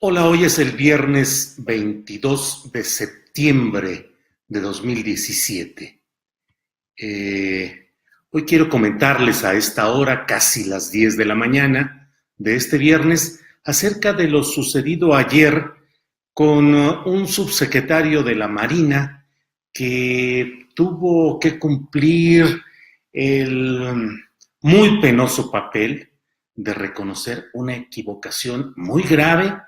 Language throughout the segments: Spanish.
Hola, hoy es el viernes 22 de septiembre de 2017. Hoy quiero comentarles a esta hora, casi las 10 de la mañana de este viernes, acerca de lo sucedido ayer con un subsecretario de la Marina que tuvo que cumplir el muy penoso papel de reconocer una equivocación muy grave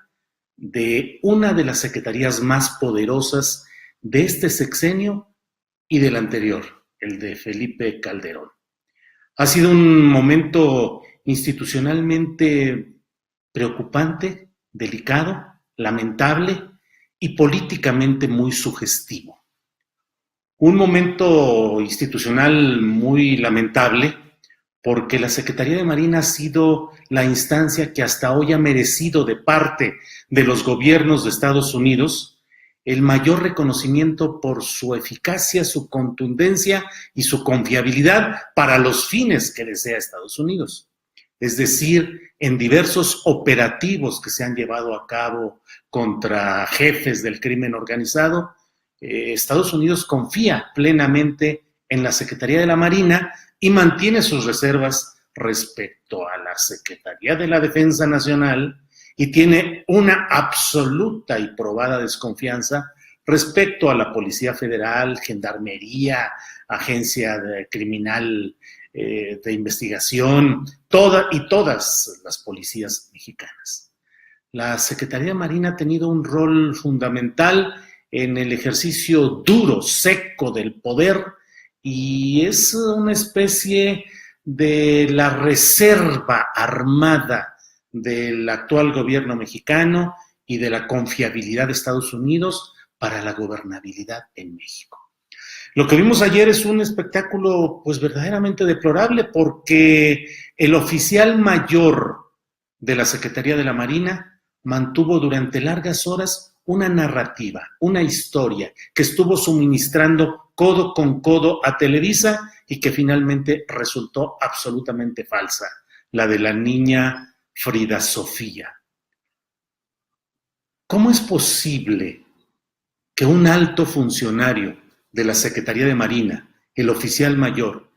de una de las secretarías más poderosas de este sexenio y del anterior, el de Felipe Calderón. Ha sido un momento institucionalmente preocupante, delicado, lamentable y políticamente muy sugestivo. Un momento institucional muy lamentable porque la Secretaría de Marina ha sido la instancia que hasta hoy ha merecido de parte de los gobiernos de Estados Unidos el mayor reconocimiento por su eficacia, su contundencia y su confiabilidad para los fines que desea Estados Unidos. Es decir, en diversos operativos que se han llevado a cabo contra jefes del crimen organizado, Estados Unidos confía plenamente en la Secretaría de la Marina y mantiene sus reservas respecto a la Secretaría de la Defensa Nacional y tiene una absoluta y probada desconfianza respecto a la Policía Federal, Gendarmería, Agencia Criminal de Investigación, todas las policías mexicanas. La Secretaría de Marina ha tenido un rol fundamental en el ejercicio duro, seco del poder y es una especie de la reserva armada del actual gobierno mexicano y de la confiabilidad de Estados Unidos para la gobernabilidad en México. Lo que vimos ayer es un espectáculo pues verdaderamente deplorable porque el oficial mayor de la Secretaría de la Marina mantuvo durante largas horas una narrativa, una historia que estuvo suministrando codo con codo a Televisa y que finalmente resultó absolutamente falsa, la de la niña Frida Sofía. ¿Cómo es posible que un alto funcionario de la Secretaría de Marina, el oficial mayor,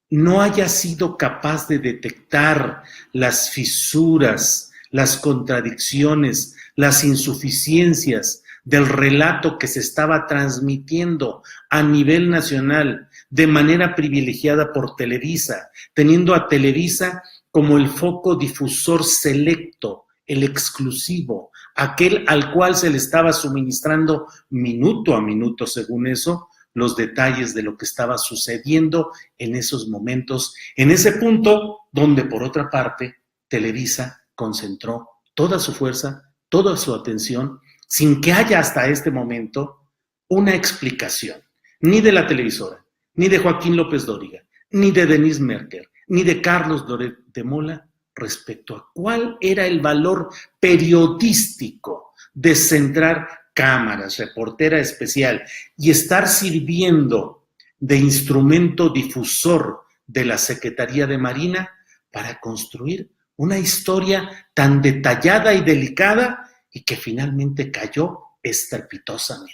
no haya sido capaz de detectar las fisuras, las contradicciones, las insuficiencias del relato que se estaba transmitiendo a nivel nacional de manera privilegiada por Televisa, teniendo a Televisa como el foco difusor selecto, el exclusivo, aquel al cual se le estaba suministrando minuto a minuto, según eso, los detalles de lo que estaba sucediendo en esos momentos, en ese punto donde, por otra parte, Televisa concentró toda su fuerza, toda su atención, sin que haya hasta este momento una explicación, ni de la televisora, ni de Joaquín López Dóriga, ni de Denise Merker, ni de Carlos Loret de Mola, respecto a cuál era el valor periodístico de centrar cámaras, reportera especial y estar sirviendo de instrumento difusor de la Secretaría de Marina para construir una historia tan detallada y delicada y que finalmente cayó estrepitosamente.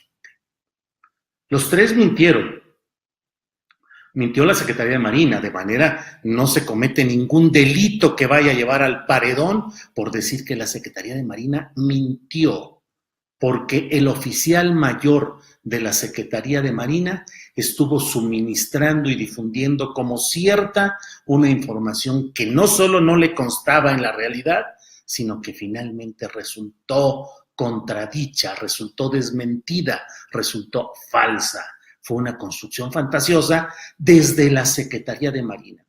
Los tres mintieron. Mintió la Secretaría de Marina, de manera no se comete ningún delito que vaya a llevar al paredón por decir que la Secretaría de Marina mintió, porque el oficial mayor de la Secretaría de Marina estuvo suministrando y difundiendo como cierta una información que no solo no le constaba en la realidad, sino que finalmente resultó contradicha, resultó desmentida, resultó falsa. Fue una construcción fantasiosa desde la Secretaría de Marina.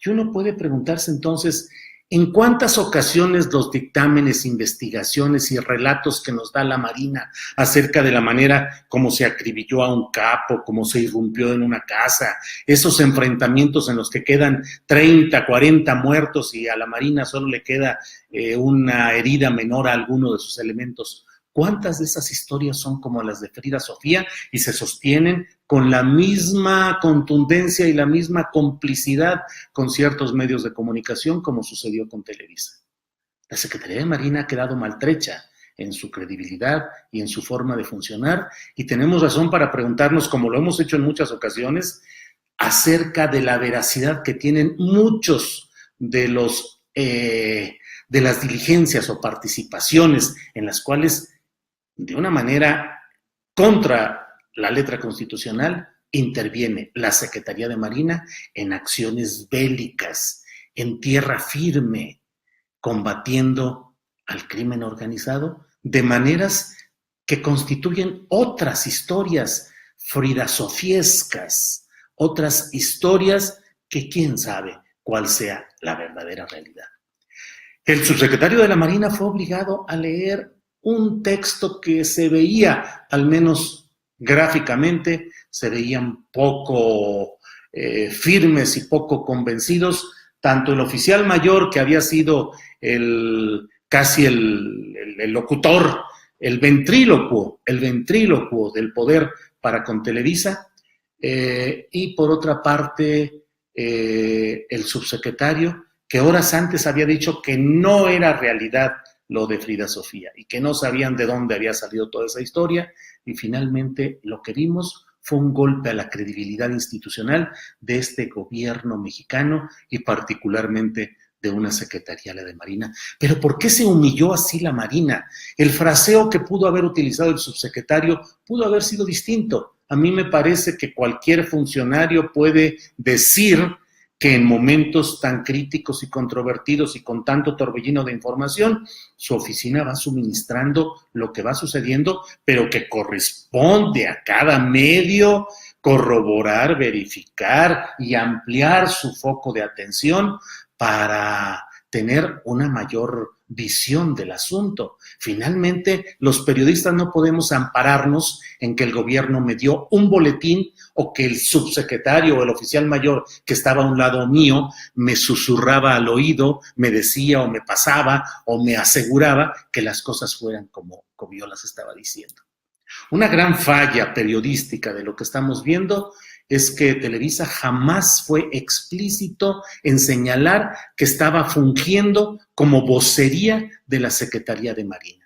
Y uno puede preguntarse entonces, ¿en cuántas ocasiones los dictámenes, investigaciones y relatos que nos da la Marina acerca de la manera como se acribilló a un capo, cómo se irrumpió en una casa, esos enfrentamientos en los que quedan 30, 40 muertos y a la Marina solo le queda una herida menor a alguno de sus elementos? ¿Cuántas de esas historias son como las de Frida Sofía y se sostienen con la misma contundencia y la misma complicidad con ciertos medios de comunicación como sucedió con Televisa? La Secretaría de Marina ha quedado maltrecha en su credibilidad y en su forma de funcionar, y tenemos razón para preguntarnos, como lo hemos hecho en muchas ocasiones, acerca de la veracidad que tienen muchos de de las diligencias o participaciones en las cuales, de una manera contra la letra constitucional, interviene la Secretaría de Marina en acciones bélicas, en tierra firme, combatiendo al crimen organizado de maneras que constituyen otras historias fridasofiescas, otras historias que quién sabe cuál sea la verdadera realidad. El subsecretario de la Marina fue obligado a leer un texto que se veía, al menos gráficamente, se veían poco firmes y poco convencidos, tanto el oficial mayor, que había sido casi el locutor, el ventrílocuo del poder para con Televisa, y por otra parte el subsecretario, que horas antes había dicho que no era realidad lo de Frida Sofía y que no sabían de dónde había salido toda esa historia, y finalmente lo que vimos fue un golpe a la credibilidad institucional de este gobierno mexicano y particularmente de una Secretaría de Marina. Pero ¿por qué se humilló así la Marina? El fraseo que pudo haber utilizado el subsecretario pudo haber sido distinto. A mí me parece que cualquier funcionario puede decir que en momentos tan críticos y controvertidos y con tanto torbellino de información, su oficina va suministrando lo que va sucediendo, pero que corresponde a cada medio corroborar, verificar y ampliar su foco de atención para tener una mayor visión del asunto. Finalmente, los periodistas no podemos ampararnos en que el gobierno me dio un boletín o que el subsecretario o el oficial mayor que estaba a un lado mío me susurraba al oído, me decía o me pasaba o me aseguraba que las cosas fueran como yo las estaba diciendo. Una gran falla periodística de lo que estamos viendo es que Televisa jamás fue explícito en señalar que estaba fungiendo como vocería de la Secretaría de Marina,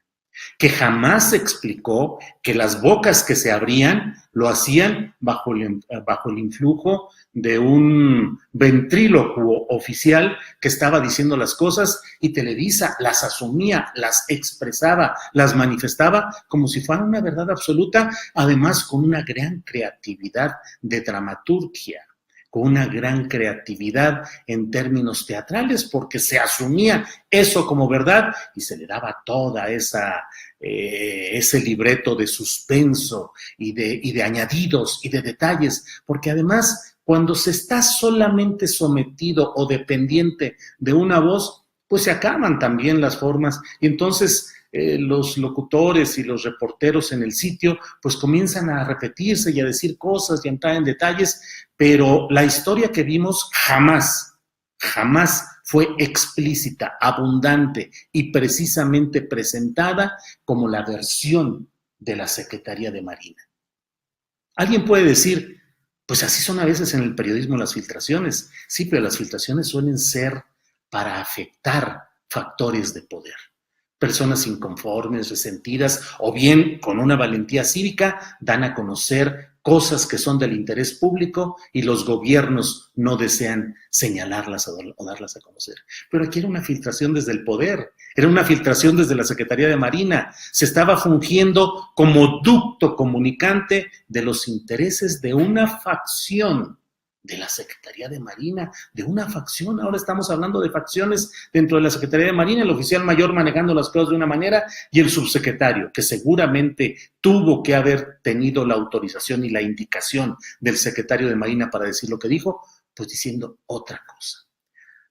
que jamás explicó que las bocas que se abrían lo hacían bajo el influjo de un ventrílocuo oficial que estaba diciendo las cosas y Televisa las asumía, las expresaba, las manifestaba como si fuera una verdad absoluta, además con una gran creatividad de dramaturgia, con una gran creatividad en términos teatrales, porque se asumía eso como verdad y se le daba toda ese libreto de suspenso y de añadidos y de detalles, porque además cuando se está solamente sometido o dependiente de una voz, pues se acaban también las formas y entonces los locutores y los reporteros en el sitio pues comienzan a repetirse y a decir cosas y a entrar en detalles, pero la historia que vimos jamás fue explícita, abundante y precisamente presentada como la versión de la Secretaría de Marina. Alguien puede decir, pues así son a veces en el periodismo las filtraciones. Sí, pero las filtraciones suelen ser para afectar factores de poder. Personas inconformes, resentidas o bien con una valentía cívica dan a conocer cosas que son del interés público y los gobiernos no desean señalarlas o darlas a conocer. Pero aquí era una filtración desde el poder, era una filtración desde la Secretaría de Marina. Se estaba fungiendo como ducto comunicante de los intereses de una facción de la Secretaría de Marina, de una facción. Ahora estamos hablando de facciones dentro de la Secretaría de Marina, el oficial mayor manejando las cosas de una manera y el subsecretario, que seguramente tuvo que haber tenido la autorización y la indicación del secretario de Marina para decir lo que dijo, pues diciendo otra cosa.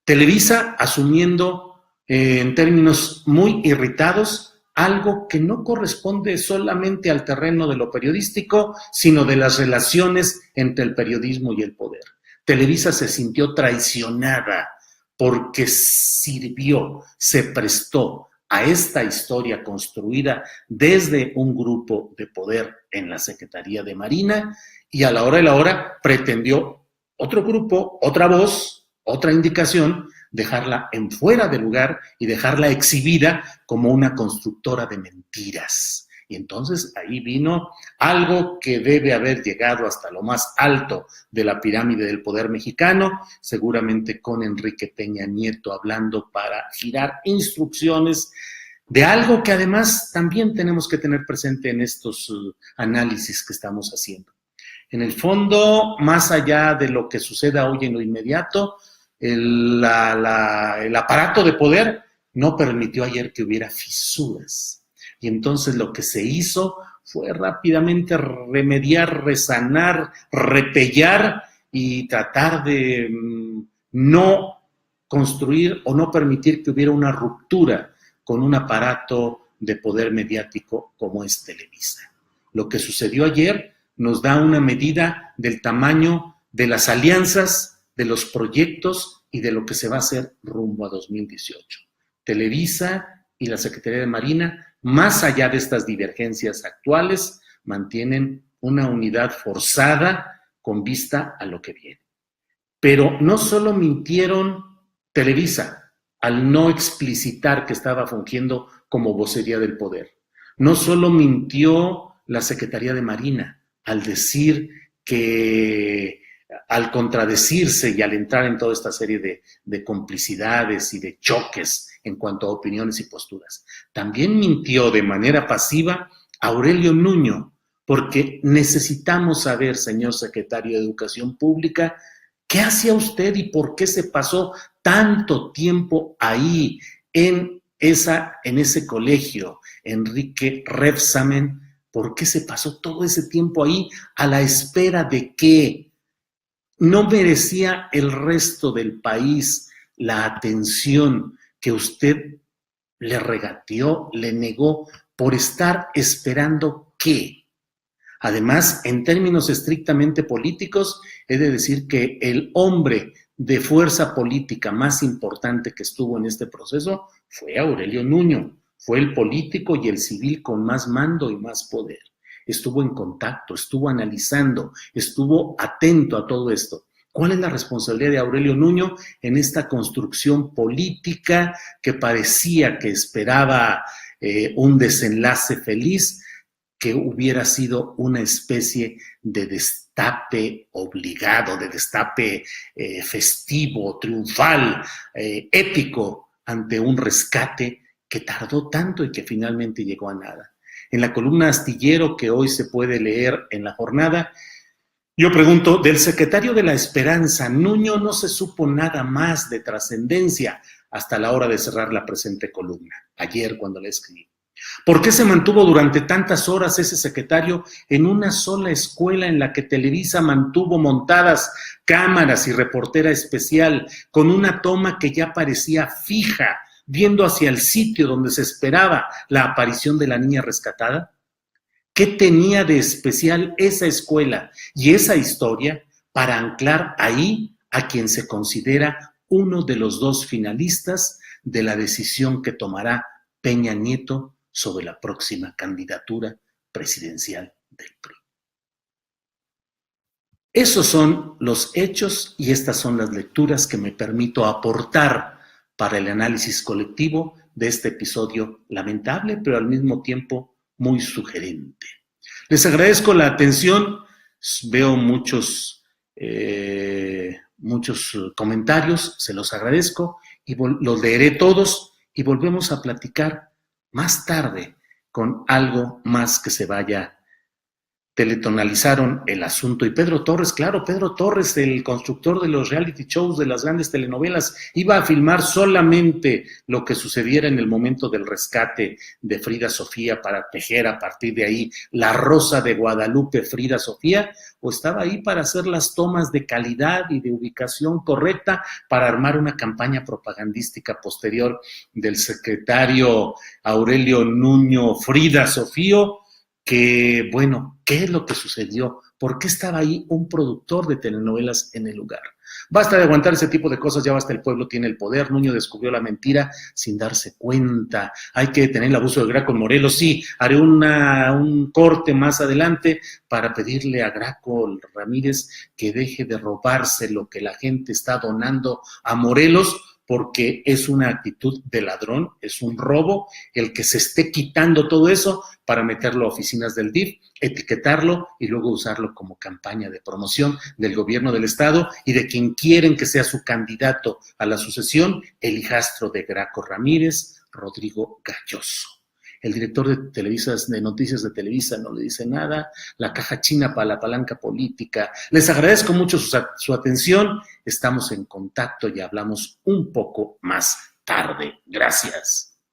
Televisa asumiendo en términos muy irritados algo que no corresponde solamente al terreno de lo periodístico, sino de las relaciones entre el periodismo y el poder. Televisa se sintió traicionada porque sirvió, se prestó a esta historia construida desde un grupo de poder en la Secretaría de Marina y a la hora de la hora pretendió otro grupo, otra voz, otra indicación dejarla en fuera de lugar y dejarla exhibida como una constructora de mentiras. Y entonces ahí vino algo que debe haber llegado hasta lo más alto de la pirámide del poder mexicano, seguramente con Enrique Peña Nieto hablando para girar instrucciones de algo que además también tenemos que tener presente en estos análisis que estamos haciendo. En el fondo, más allá de lo que suceda hoy en lo inmediato, el aparato de poder no permitió ayer que hubiera fisuras. Y entonces lo que se hizo fue rápidamente remediar, resanar, repellar y tratar de no construir o no permitir que hubiera una ruptura con un aparato de poder mediático como es Televisa. Lo que sucedió ayer nos da una medida del tamaño de las alianzas, de los proyectos y de lo que se va a hacer rumbo a 2018. Televisa y la Secretaría de Marina, más allá de estas divergencias actuales, mantienen una unidad forzada con vista a lo que viene. Pero no solo mintieron Televisa al no explicitar que estaba fungiendo como vocería del poder. No solo mintió la Secretaría de Marina al decir que, al contradecirse y al entrar en toda esta serie de complicidades y de choques en cuanto a opiniones y posturas. También mintió de manera pasiva Aurelio Nuño, porque necesitamos saber, señor secretario de Educación Pública, ¿qué hacía usted y por qué se pasó tanto tiempo ahí en ese colegio, Enrique Rebsamen? ¿Por qué se pasó todo ese tiempo ahí a la espera de qué? ¿No merecía el resto del país la atención que usted le regateó, le negó por estar esperando qué? Además, en términos estrictamente políticos, he de decir que el hombre de fuerza política más importante que estuvo en este proceso fue Aurelio Nuño. Fue el político y el civil con más mando y más poder. Estuvo en contacto, estuvo analizando, estuvo atento a todo esto. ¿Cuál es la responsabilidad de Aurelio Nuño en esta construcción política que parecía que esperaba un desenlace feliz, que hubiera sido una especie de destape obligado, de destape festivo, triunfal, épico, ante un rescate que tardó tanto y que finalmente llegó a nada? En la columna Astillero que hoy se puede leer en La Jornada, yo pregunto, del secretario de la Esperanza, Nuño, no se supo nada más de trascendencia hasta la hora de cerrar la presente columna, ayer cuando la escribí. ¿Por qué se mantuvo durante tantas horas ese secretario en una sola escuela en la que Televisa mantuvo montadas cámaras y reportera especial con una toma que ya parecía fija, viendo hacia el sitio donde se esperaba la aparición de la niña rescatada? ¿Qué tenía de especial esa escuela y esa historia para anclar ahí a quien se considera uno de los dos finalistas de la decisión que tomará Peña Nieto sobre la próxima candidatura presidencial del PRI? Esos son los hechos y estas son las lecturas que me permito aportar para el análisis colectivo de este episodio lamentable, pero al mismo tiempo muy sugerente. Les agradezco la atención, veo muchos comentarios, se los agradezco y los leeré todos y volvemos a platicar más tarde con algo más que se vaya. Teletonalizaron el asunto y Pedro Torres, claro, Pedro Torres, el constructor de los reality shows, de las grandes telenovelas, iba a filmar solamente lo que sucediera en el momento del rescate de Frida Sofía para tejer a partir de ahí la Rosa de Guadalupe Frida Sofía, o estaba ahí para hacer las tomas de calidad y de ubicación correcta para armar una campaña propagandística posterior del secretario Aurelio Nuño Frida Sofío. Que, bueno, ¿qué es lo que sucedió? ¿Por qué estaba ahí un productor de telenovelas en el lugar? Basta de aguantar ese tipo de cosas, ya basta, el pueblo tiene el poder. Nuño descubrió la mentira sin darse cuenta. Hay que detener el abuso de Graco en Morelos. Sí, haré un corte más adelante para pedirle a Graco Ramírez que deje de robarse lo que la gente está donando a Morelos, porque es una actitud de ladrón, es un robo el que se esté quitando todo eso para meterlo a oficinas del DIF, etiquetarlo y luego usarlo como campaña de promoción del gobierno del estado y de quien quieren que sea su candidato a la sucesión, el hijastro de Graco Ramírez, Rodrigo Galloso. El director de Televisa, de Noticias de Televisa, no le dice nada. La caja china para la palanca política. Les agradezco mucho su atención. Estamos en contacto y hablamos un poco más tarde. Gracias.